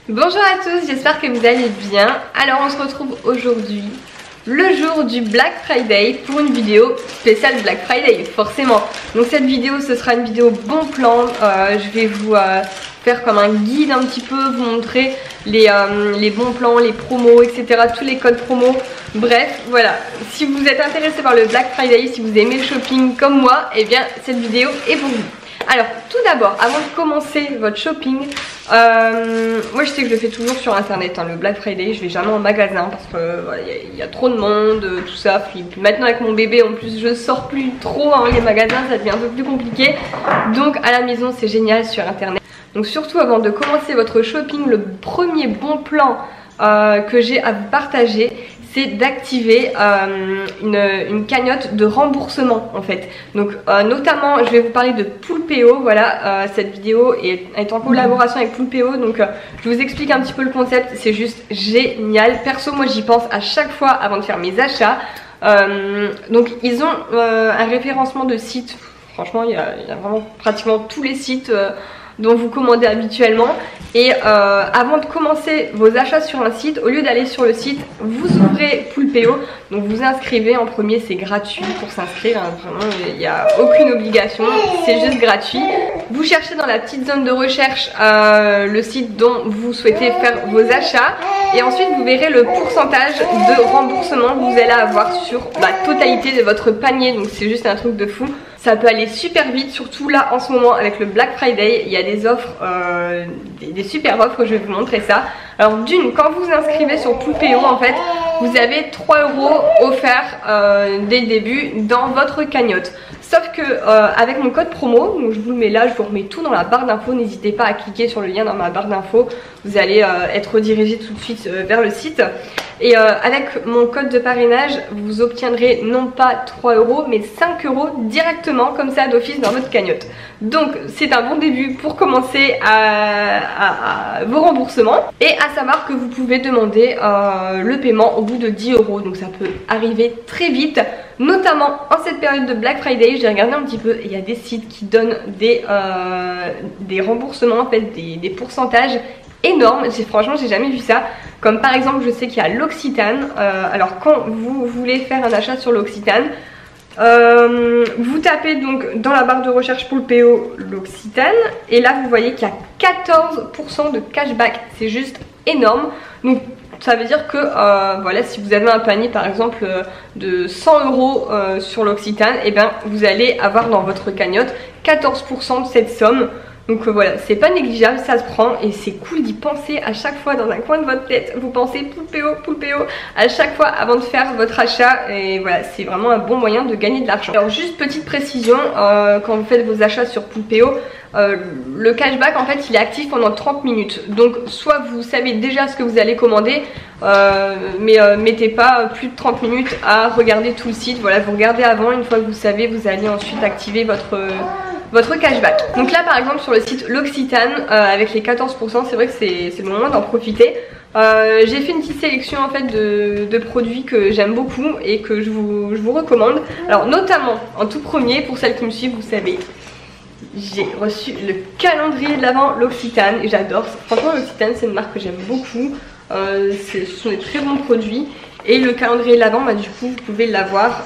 Bonjour à tous, j'espère que vous allez bien. Alors on se retrouve aujourd'hui, le jour du Black Friday, pour une vidéo spéciale Black Friday, forcément. Donc cette vidéo, ce sera une vidéo bon plan. Je vais vous faire comme un guide un petit peu, vous montrer les bons plans, les promos, etc. Tous les codes promo. Bref, voilà. Si vous êtes intéressé par le Black Friday, si vous aimez le shopping comme moi, eh bien cette vidéo est pour vous. Alors tout d'abord, avant de commencer votre shopping, moi je sais que je le fais toujours sur internet, hein, le Black Friday, je vais jamais en magasin parce que voilà, y a trop de monde, tout ça. Puis maintenant avec mon bébé en plus je sors plus trop, hein, les magasins ça devient un peu plus compliqué. Donc à la maison c'est génial sur internet. Donc surtout avant de commencer votre shopping, le premier bon plan que j'ai à vous partager, c'est d'activer une cagnotte de remboursement en fait. Donc notamment je vais vous parler de Poolpeo. Voilà, cette vidéo est en collaboration avec Poolpeo, donc je vous explique un petit peu le concept. C'est juste génial. Perso moi j'y pense à chaque fois avant de faire mes achats. Donc ils ont un référencement de sites. Franchement il y a vraiment pratiquement tous les sites dont vous commandez habituellement. Et avant de commencer vos achats sur un site, au lieu d'aller sur le site, vous ouvrez Poolpeo. Donc vous inscrivez en premier, c'est gratuit pour s'inscrire, hein, vraiment il n'y a aucune obligation, c'est juste gratuit. Vous cherchez dans la petite zone de recherche le site dont vous souhaitez faire vos achats. Et ensuite vous verrez le pourcentage de remboursement que vous allez avoir sur la totalité de votre panier. Donc c'est juste un truc de fou. Ça peut aller super vite, surtout là en ce moment avec le Black Friday, il y a des offres, des super offres, je vais vous montrer ça. Alors d'une, quand vous vous inscrivez sur Poolpeo en fait, vous avez 3 € offerts dès le début dans votre cagnotte. Sauf que avec mon code promo, donc je vous le mets là, je vous remets tout dans la barre d'infos, n'hésitez pas à cliquer sur le lien dans ma barre d'infos, vous allez être redirigé tout de suite vers le site. Et avec mon code de parrainage, vous obtiendrez non pas 3 € mais 5 € directement comme ça d'office dans votre cagnotte. Donc c'est un bon début pour commencer à vos remboursements. Et à savoir que vous pouvez demander le paiement au bout de 10 €. Donc ça peut arriver très vite. Notamment en cette période de Black Friday, j'ai regardé un petit peu, il y a des sites qui donnent des remboursements, en fait des pourcentages énormes. Franchement j'ai jamais vu ça. Comme par exemple je sais qu'il y a l'Occitane. Alors quand vous voulez faire un achat sur l'Occitane, vous tapez donc dans la barre de recherche Poolpeo l'Occitane et là vous voyez qu'il y a 14% de cashback. C'est juste énorme. Donc ça veut dire que voilà, si vous avez un panier par exemple de 100 € sur l'Occitane, et bien vous allez avoir dans votre cagnotte 14% de cette somme. Donc voilà, c'est pas négligeable, ça se prend et c'est cool d'y penser à chaque fois dans un coin de votre tête. Vous pensez Poolpeo, Poolpeo à chaque fois avant de faire votre achat et voilà, c'est vraiment un bon moyen de gagner de l'argent. Alors juste petite précision, quand vous faites vos achats sur Poolpeo, le cashback en fait il est actif pendant 30 minutes. Donc soit vous savez déjà ce que vous allez commander, mais mettez pas plus de 30 minutes à regarder tout le site. Voilà, vous regardez avant, une fois que vous savez, vous allez ensuite activer votre cashback. Donc là par exemple sur le site l'Occitane avec les 14%, c'est vrai que c'est le moment d'en profiter. J'ai fait une petite sélection en fait de produits que j'aime beaucoup et que je vous recommande. Alors notamment en tout premier, pour celles qui me suivent, vous savez, j'ai reçu le calendrier de l'Avent l'Occitane et j'adore. Franchement l'Occitane c'est une marque que j'aime beaucoup, ce sont des très bons produits. Et le calendrier de l'Avent, bah, du coup vous pouvez l'avoir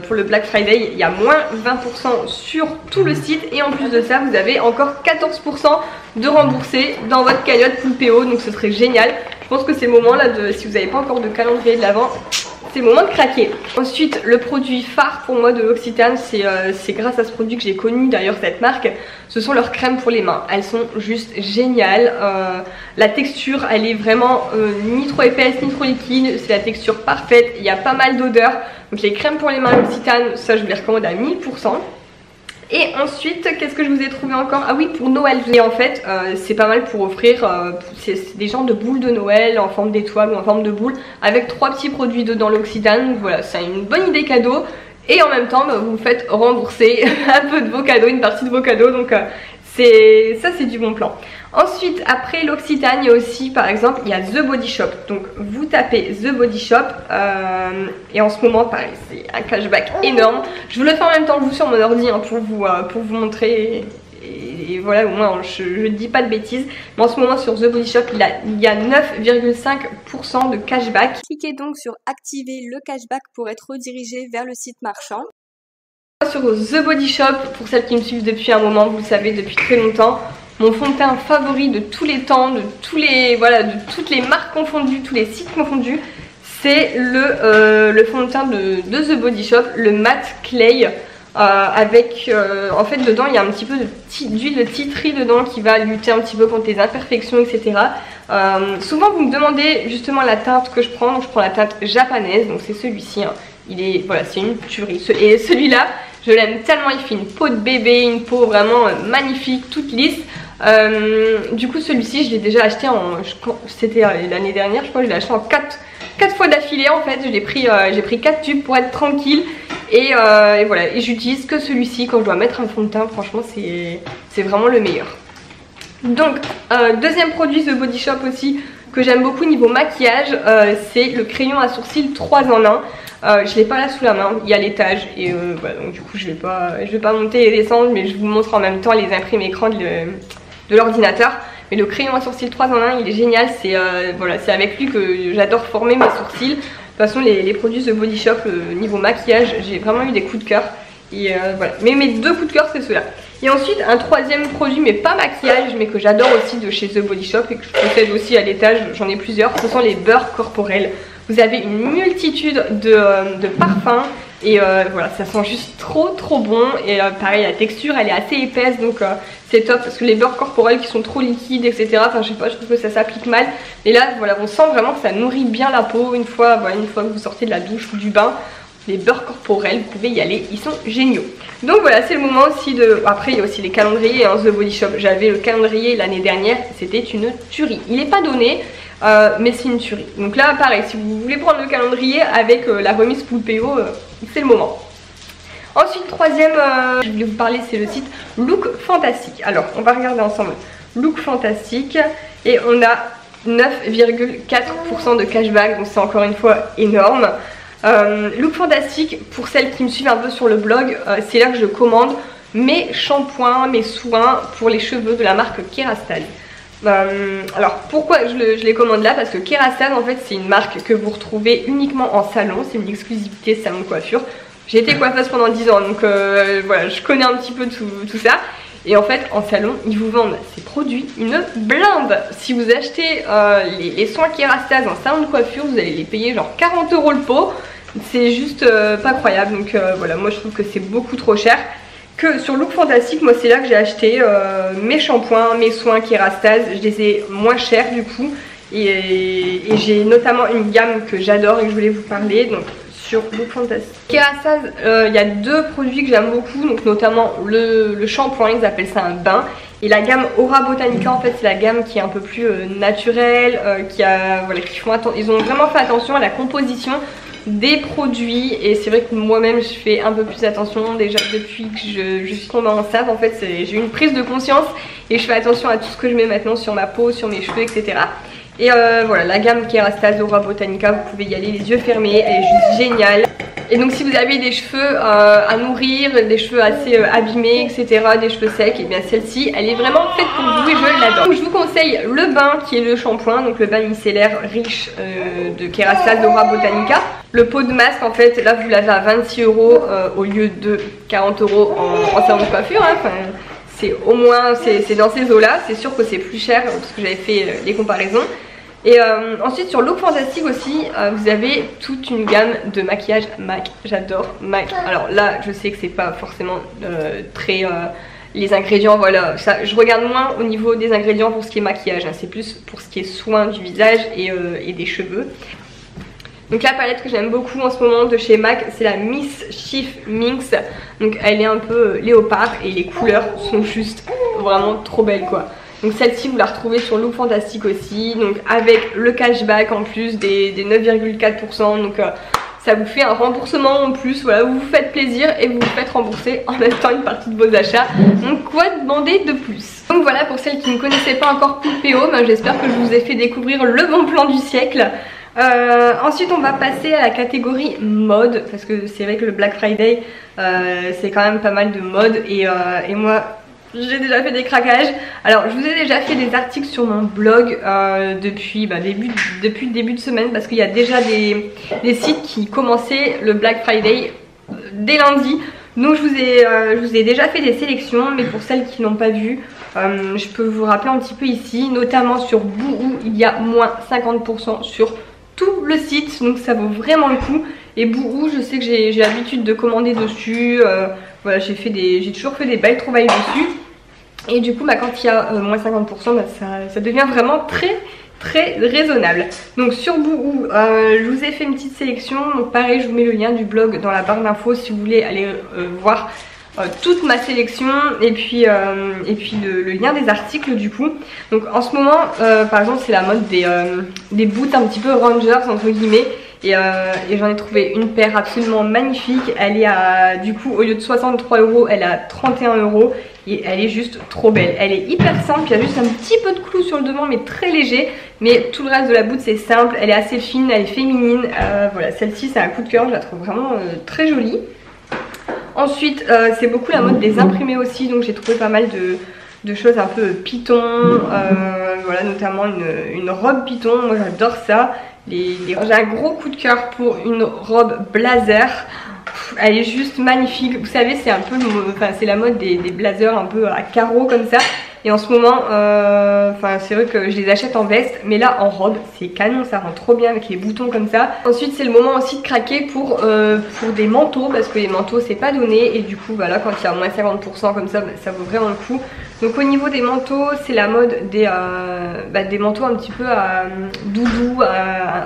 pour le Black Friday. Il y a moins 20% sur tout le site. Et en plus de ça vous avez encore 14% de remboursé dans votre cagnotte Poolpeo. Donc ce serait génial. Je pense que c'est le moment là, si vous n'avez pas encore de calendrier de l'Avent, c'est le moment de craquer. Ensuite le produit phare pour moi de l'Occitane, c'est grâce à ce produit que j'ai connu d'ailleurs cette marque. Ce sont leurs crèmes pour les mains. Elles sont juste géniales. La texture elle est vraiment ni trop épaisse ni trop liquide. C'est la texture parfaite. Il y a pas mal d'odeurs. Donc les crèmes pour les mains l'Occitane, ça je vous les recommande à 1000%. Et ensuite, qu'est-ce que je vous ai trouvé encore? Ah oui, pour Noël. Et en fait, c'est pas mal pour offrir c'est des genres de boules de Noël en forme d'étoile ou en forme de boule avec 3 petits produits dedans l'Occitane. Donc voilà, c'est une bonne idée cadeau. Et en même temps, bah, vous faites rembourser un peu de vos cadeaux, une partie de vos cadeaux. Donc ça c'est du bon plan. Ensuite après l'Occitane il y a aussi par exemple il y a The Body Shop. Donc vous tapez The Body Shop et en ce moment pareil c'est un cashback énorme. Je vous le fais en même temps que vous sur mon ordi hein, pour vous montrer et voilà, au moins je dis pas de bêtises. Mais en ce moment sur The Body Shop il y a 9,5% de cashback. Cliquez donc sur activer le cashback pour être redirigé vers le site marchand. Sur The Body Shop, pour celles qui me suivent depuis un moment, vous le savez depuis très longtemps, mon fond de teint favori de tous les temps, de toutes les marques confondues, tous les sites confondus, c'est le fond de teint de The Body Shop, le Matte Clay, avec en fait dedans il y a un petit peu d'huile de tea tree dedans qui va lutter un petit peu contre les imperfections, etc. Souvent vous me demandez justement la teinte que je prends, donc je prends la teinte japonaise, donc c'est celui-ci, hein. Voilà, c'est une tuerie. Et celui-là, je l'aime tellement, il fait une peau de bébé, une peau vraiment magnifique, toute lisse. Du coup celui-ci je l'ai déjà acheté c'était l'année dernière, je crois que je l'ai acheté en 4 fois d'affilée en fait. J'ai pris 4 tubes pour être tranquille. Et voilà, et j'utilise que celui-ci quand je dois mettre un fond de teint, franchement c'est vraiment le meilleur. Donc deuxième produit The Body Shop aussi que j'aime beaucoup niveau maquillage, c'est le crayon à sourcils 3 en 1. Je l'ai pas là sous la main, il y a l'étage et voilà, donc du coup je vais pas monter et descendre, mais je vous montre en même temps les imprimes écran de l'ordinateur. Mais le crayon à sourcils 3 en 1 il est génial, voilà, c'est avec lui que j'adore former mes sourcils. De toute façon les produits The Body Shop niveau maquillage j'ai vraiment eu des coups de cœur. Et voilà, mais mes 2 coups de cœur c'est ceux-là. Et ensuite un troisième produit, mais pas maquillage, mais que j'adore aussi de chez The Body Shop et que je possède aussi à l'étage, j'en ai plusieurs, ce sont les beurres corporels. Vous avez une multitude de parfums et voilà, ça sent juste trop bon. Et pareil, la texture elle est assez épaisse, donc c'est top parce que les beurres corporels qui sont trop liquides, etc. Enfin je sais pas, je trouve que ça s'applique mal. Et là voilà, on sent vraiment que ça nourrit bien la peau une fois que vous sortez de la douche ou du bain. Les beurres corporels, vous pouvez y aller, ils sont géniaux. Donc voilà, c'est le moment aussi de... Après il y a aussi les calendriers, hein, The Body Shop. J'avais le calendrier l'année dernière, c'était une tuerie. Il n'est pas donné, mais c'est une tuerie. Donc là pareil, si vous voulez prendre le calendrier avec la remise Poulpeo, c'est le moment. Ensuite troisième, je voulais vous parler, c'est le site Look Fantastic. Alors on va regarder ensemble Look Fantastic et on a 9,4% de cashback, donc c'est encore une fois énorme. Look Fantastic, pour celles qui me suivent un peu sur le blog, c'est là que je commande mes shampoings, mes soins pour les cheveux de la marque Kérastase. Alors pourquoi je les commande là? Parce que Kérastase en fait c'est une marque que vous retrouvez uniquement en salon, c'est une exclusivité salon de coiffure. J'ai été coiffeuse pendant 10 ans donc voilà, je connais un petit peu tout ça. Et en fait en salon ils vous vendent ces produits une blinde. Si vous achetez les soins Kérastase en salon de coiffure, vous allez les payer genre 40 € le pot. C'est juste pas croyable, donc voilà, moi je trouve que c'est beaucoup trop cher. Que sur Look Fantastic, moi c'est là que j'ai acheté mes shampoings, mes soins Kérastase, je les ai moins chers du coup. Et j'ai notamment une gamme que j'adore et que je voulais vous parler, donc sur Look Fantastic. Kérastase, il y a 2 produits que j'aime beaucoup, donc notamment le shampoing, ils appellent ça un bain. Et la gamme Aura Botanica, en fait c'est la gamme qui est un peu plus naturelle, ils ont vraiment fait attention à la composition des produits. Et c'est vrai que moi-même je fais un peu plus attention déjà depuis que je suis tombée enceinte. En fait j'ai eu une prise de conscience et je fais attention à tout ce que je mets maintenant sur ma peau, sur mes cheveux, etc. Et voilà, la gamme Kérastase Aura Botanica, vous pouvez y aller les yeux fermés, elle est juste géniale. Et donc si vous avez des cheveux à nourrir, des cheveux assez abîmés, etc., des cheveux secs, et bien celle-ci elle est vraiment faite pour vous et je l'adore. Donc je vous conseille le bain qui est le shampoing, donc le bain micellaire riche de Kérastase Aura Botanica. Le pot de masque en fait, là vous l'avez à 26 € au lieu de 40 € en salon de coiffure, hein. Enfin, c'est au moins, c'est dans ces eaux là, c'est sûr que c'est plus cher parce que j'avais fait les comparaisons. Et ensuite sur Look Fantastic aussi, vous avez toute une gamme de maquillage MAC. J'adore MAC. Alors là je sais que c'est pas forcément très... les ingrédients, voilà, ça, je regarde moins au niveau des ingrédients pour ce qui est maquillage, hein, c'est plus pour ce qui est soin du visage et des cheveux. Donc la palette que j'aime beaucoup en ce moment de chez MAC, c'est la Mischief Minx. Donc elle est un peu léopard et les couleurs sont juste vraiment trop belles quoi. Donc celle-ci vous la retrouvez sur Look Fantastic aussi, donc avec le cashback en plus des 9,4%, donc ça vous fait un remboursement en plus, voilà, vous vous faites plaisir et vous vous faites rembourser en même temps une partie de vos achats, donc quoi demander de plus? Donc voilà, pour celles qui ne connaissaient pas encore Poulpeo, ben, j'espère que je vous ai fait découvrir le bon plan du siècle. Ensuite on va passer à la catégorie mode, parce que c'est vrai que le Black Friday c'est quand même pas mal de mode et moi j'ai déjà fait des craquages. Alors je vous ai déjà fait des articles sur mon blog depuis le début de semaine, parce qu'il y a déjà des sites qui commençaient le Black Friday dès lundi. Donc je vous ai déjà fait des sélections, mais pour celles qui n'ont pas vu, je peux vous rappeler un petit peu ici, notamment sur Boohoo, il y a moins 50% sur tout le site, donc ça vaut vraiment le coup. Et Boohoo, je sais que j'ai l'habitude de commander dessus, voilà, j'ai toujours fait des buy trop buy dessus. Et du coup, bah, quand il y a moins 50%, bah, ça devient vraiment très raisonnable. Donc sur Boohoo, je vous ai fait une petite sélection. Donc pareil, je vous mets le lien du blog dans la barre d'infos si vous voulez aller voir toute ma sélection, et puis le lien des articles du coup. Donc en ce moment, par exemple, c'est la mode des boots un petit peu Rangers entre guillemets. Et j'en ai trouvé une paire absolument magnifique. Elle est à, du coup, au lieu de 63 €, elle est à 31 € et elle est juste trop belle. Elle est hyper simple, il y a juste un petit peu de clou sur le devant mais très léger. Mais tout le reste de la boot c'est simple, elle est assez fine, elle est féminine. Voilà, celle-ci c'est un coup de cœur, je la trouve vraiment très jolie. Ensuite, c'est beaucoup la mode des imprimés aussi, donc j'ai trouvé pas mal de choses un peu python, voilà, notamment une robe python, moi j'adore ça. J'ai un gros coup de cœur pour une robe blazer, elle est juste magnifique. Vous savez, c'est un peu, c'est la mode des blazers un peu à carreaux comme ça. Et en ce moment, c'est vrai que je les achète en veste, mais là en robe c'est canon, ça rend trop bien avec les boutons comme ça. Ensuite c'est le moment aussi de craquer pour des manteaux, parce que les manteaux c'est pas donné, et du coup voilà, quand il y a moins 50% comme ça, bah, ça vaut vraiment le coup. Donc au niveau des manteaux, c'est la mode des manteaux un petit peu à doudou,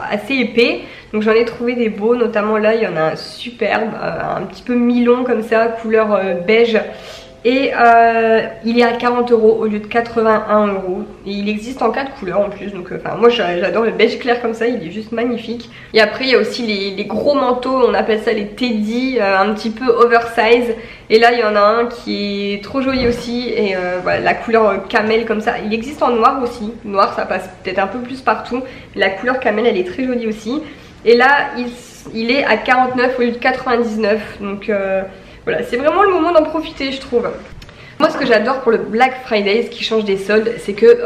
assez épais. Donc j'en ai trouvé des beaux, notamment là il y en a un superbe, un petit peu mi-long comme ça, couleur beige. Et il est à 40 € au lieu de 81 €. Et il existe en 4 couleurs en plus. Donc moi j'adore le beige clair comme ça, il est juste magnifique. Et après il y a aussi les gros manteaux, on appelle ça les teddy, un petit peu oversize. Et là il y en a un qui est trop joli aussi. Et voilà, la couleur camel comme ça. Il existe en noir aussi. Noir ça passe peut-être un peu plus partout. La couleur camel elle est très jolie aussi. Et là il est à 49 au lieu de 99. Donc voilà, c'est vraiment le moment d'en profiter, je trouve. Moi, ce que j'adore pour le Black Friday, ce qui change des soldes, c'est que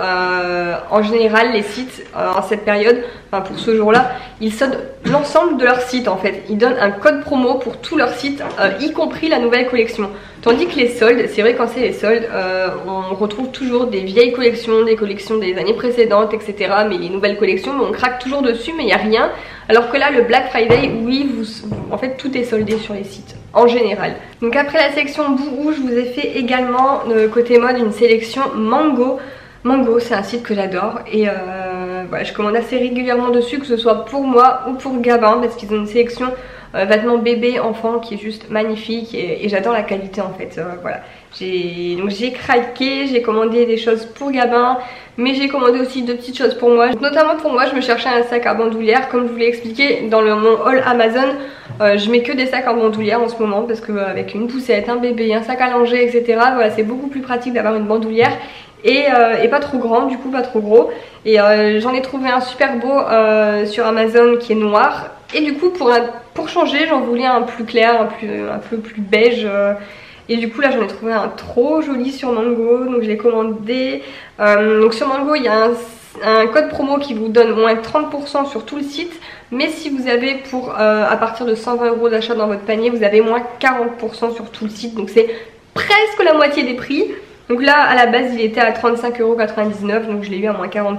en général, les sites en cette période, pour ce jour-là, ils soldent l'ensemble de leur site en fait. Ils donnent un code promo pour tout leur site, y compris la nouvelle collection. Tandis que les soldes, c'est vrai, quand c'est les soldes, on retrouve toujours des vieilles collections, des collections des années précédentes, etc. Mais les nouvelles collections, on craque toujours dessus, mais il n'y a rien. Alors que là, le Black Friday, oui, en fait, tout est soldé sur les sites, en général. Donc après la sélection Boohoo, je vous ai fait également, côté mode, une sélection Mango. Mango, c'est un site que j'adore et voilà, je commande assez régulièrement dessus, que ce soit pour moi ou pour Gabin, parce qu'ils ont une sélection vêtements bébé, enfant qui est juste magnifique, et j'adore la qualité en fait. Voilà, donc j'ai craqué, j'ai commandé des choses pour Gabin, mais j'ai commandé aussi deux petites choses pour moi. Notamment pour moi, je me cherchais un sac à bandoulière. Comme je vous l'ai expliqué dans mon haul Amazon, je mets que des sacs à bandoulière en ce moment, parce que avec une poussette, un bébé, un sac à langer, etc. Voilà, c'est beaucoup plus pratique d'avoir une bandoulière. Et pas trop grand, du coup pas trop gros. Et j'en ai trouvé un super beau sur Amazon qui est noir. Et du coup pour changer, j'en voulais un plus clair, un peu plus beige. Et du coup là j'en ai trouvé un trop joli sur Mango, donc je l'ai commandé. Donc sur Mango il y a un code promo qui vous donne moins 30% sur tout le site. Mais si vous avez à partir de 120 € d'achat dans votre panier, vous avez moins 40% sur tout le site. Donc c'est presque la moitié des prix. Donc là à la base il était à 35,99 €, donc je l'ai eu à moins 40%.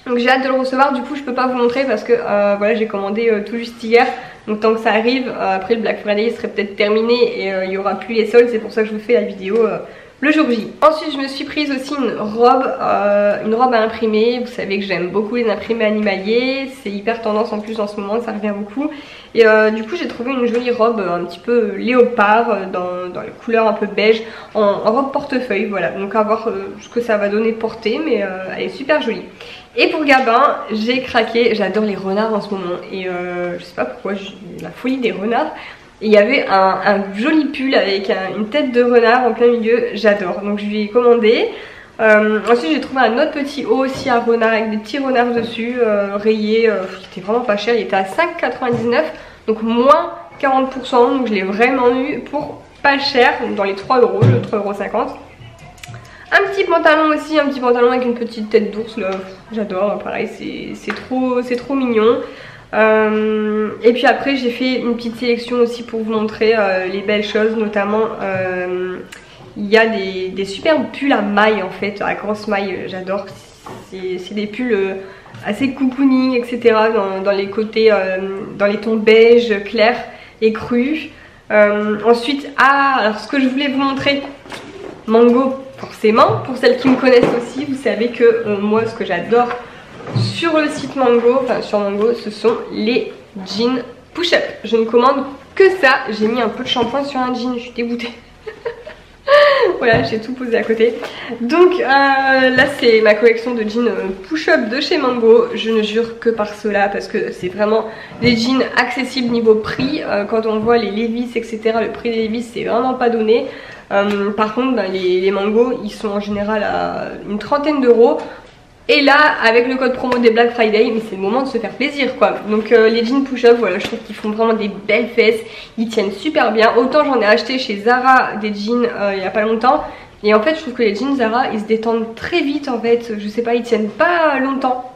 Donc j'ai hâte de le recevoir, du coup je peux pas vous montrer parce que voilà, j'ai commandé tout juste hier. Donc tant que ça arrive, après le Black Friday serait peut-être terminé et il n'y aura plus les soldes, c'est pour ça que je vous fais la vidéo le jour J. Ensuite je me suis prise aussi une robe à imprimer. Vous savez que j'aime beaucoup les imprimés animaliers, c'est hyper tendance en plus en ce moment, ça revient beaucoup. Et du coup j'ai trouvé une jolie robe un petit peu léopard dans les couleurs un peu beige, en robe portefeuille, voilà. Donc à voir ce que ça va donner portée, mais elle est super jolie. Et pour Gabin, j'ai craqué, j'adore les renards en ce moment et je sais pas pourquoi, j'ai la folie des renards. Et il y avait un joli pull avec une tête de renard en plein milieu, j'adore, donc je lui ai commandé. Ensuite j'ai trouvé un autre petit haut aussi à renard avec des petits renards dessus, rayés, qui était vraiment pas cher, il était à 5,99 €, donc moins 40%, donc je l'ai vraiment eu pour pas cher, dans les 3 €, le 3,50 €. Un petit pantalon aussi, un petit pantalon avec une petite tête d'ours là, j'adore, pareil c'est trop mignon. Et puis après j'ai fait une petite sélection aussi pour vous montrer les belles choses, notamment il y a des superbes pulls à mailles en fait, à grosse maille, j'adore. C'est des pulls assez cocooning, etc. dans les côtés, dans les tons beige, clair et cru. Ensuite, alors ce que je voulais vous montrer, Mango forcément, pour celles qui me connaissent aussi, vous savez que moi ce que j'adore sur le site Mango, enfin sur Mango, ce sont les jeans push-up. Je ne commande que ça, j'ai mis un peu de shampoing sur un jean, je suis dégoûtée. Voilà, j'ai tout posé à côté. Donc là c'est ma collection de jeans push-up de chez Mango. Je ne jure que par cela parce que c'est vraiment des jeans accessibles niveau prix. Quand on voit les Levi's etc, le prix des Levi's c'est vraiment pas donné. Par contre les Mango ils sont en général à une trentaine d'euros. Et là avec le code promo des Black Friday, mais c'est le moment de se faire plaisir quoi. Donc les jeans push-up, voilà, je trouve qu'ils font vraiment des belles fesses, ils tiennent super bien. Autant j'en ai acheté chez Zara des jeans il y a pas longtemps, et en fait je trouve que les jeans Zara ils se détendent très vite en fait, je sais pas, ils tiennent pas longtemps.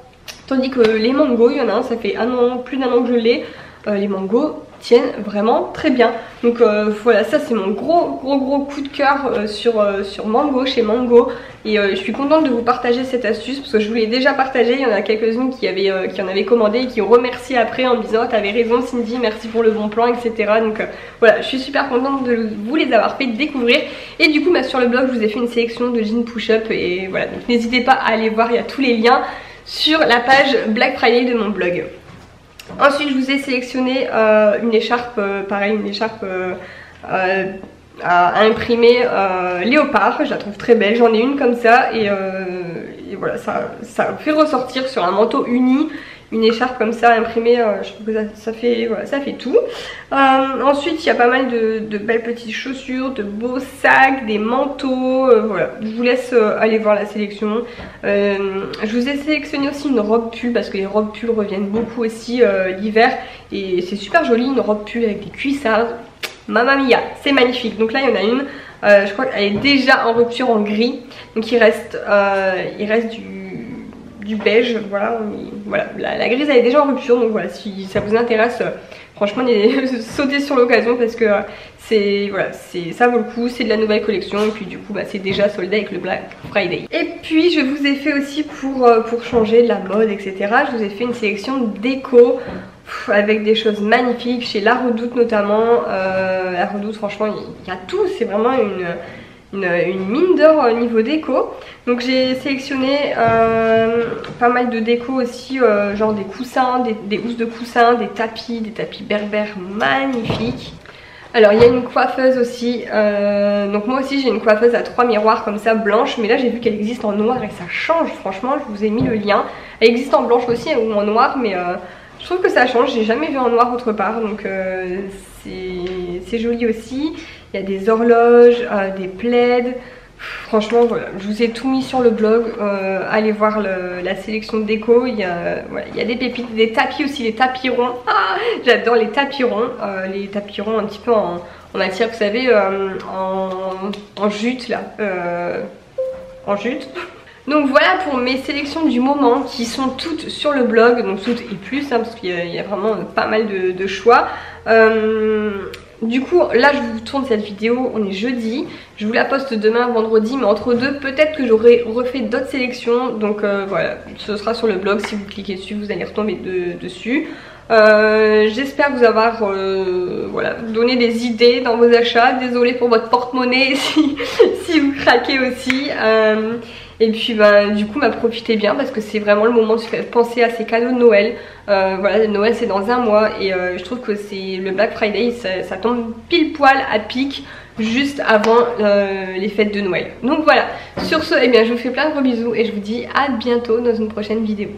Tandis que les Mango, il y en a un, ça fait plus d'un an que je l'ai, les Mango tiennent vraiment très bien. Donc voilà, ça c'est mon gros coup de cœur sur Mango, chez Mango. Et je suis contente de vous partager cette astuce parce que je vous l'ai déjà partagée. Il y en a quelques-unes qui en avaient commandé et qui ont remercié après en me disant t'avais raison Cindy, merci pour le bon plan, etc. Donc voilà, je suis super contente de vous les avoir fait découvrir. Et du coup sur le blog je vous ai fait une sélection de jeans push-up. Et voilà, donc n'hésitez pas à aller voir, il y a tous les liens sur la page Black Friday de mon blog. Ensuite je vous ai sélectionné une écharpe, pareil, une écharpe à imprimer léopard, je la trouve très belle, j'en ai une comme ça et voilà, ça fait ressortir sur un manteau uni une écharpe comme ça imprimée, je trouve que ça fait tout. Ensuite il y a pas mal de belles petites chaussures, de beaux sacs, des manteaux, voilà, je vous laisse aller voir la sélection. Je vous ai sélectionné aussi une robe pull parce que les robes pull reviennent beaucoup aussi l'hiver et c'est super joli, une robe pull avec des cuissards. Mamma mia, c'est magnifique. Donc là il y en a une, je crois qu'elle est déjà en rupture en gris, donc il reste du beige, voilà, la grise elle est déjà en rupture, donc voilà, si ça vous intéresse, franchement sautez sur l'occasion parce que ça vaut le coup, c'est de la nouvelle collection et puis du coup c'est déjà soldé avec le Black Friday. Et puis je vous ai fait aussi pour changer de la mode etc, je vous ai fait une sélection de déco avec des choses magnifiques chez La Redoute notamment. La Redoute franchement il y a tout, c'est vraiment une mine d'or au niveau déco. Donc j'ai sélectionné pas mal de déco aussi, genre des coussins, des housses de coussins, des tapis berbères magnifiques. Alors il y a une coiffeuse aussi, donc moi aussi j'ai une coiffeuse à 3 miroirs comme ça blanche, mais là j'ai vu qu'elle existe en noir et ça change, franchement je vous ai mis le lien. Elle existe en blanche aussi ou en noir, mais je trouve que ça change, j'ai jamais vu en noir autre part, donc c'est joli aussi. Il y a des horloges, des plaids, franchement voilà, je vous ai tout mis sur le blog, allez voir la sélection de déco, il y a des pépites, des tapis aussi, les tapis ronds, j'adore les tapis ronds un petit peu en matière, vous savez, en jute là, en jute. Donc voilà pour mes sélections du moment qui sont toutes sur le blog, donc toutes et plus parce qu'il y a vraiment pas mal de choix. Du coup là je vous tourne cette vidéo, on est jeudi, je vous la poste demain vendredi, mais entre deux peut-être que j'aurai refait d'autres sélections, donc voilà, ce sera sur le blog, si vous cliquez dessus vous allez retomber dessus. J'espère vous avoir donné des idées dans vos achats, désolée pour votre porte-monnaie si vous craquez aussi. Et puis du coup profitez bien parce que c'est vraiment le moment de penser à ces cadeaux de Noël. Voilà, Noël c'est dans un mois et je trouve que c'est le Black Friday, ça tombe pile poil à pic juste avant les fêtes de Noël. Donc voilà, sur ce, eh bien, je vous fais plein de gros bisous et je vous dis à bientôt dans une prochaine vidéo.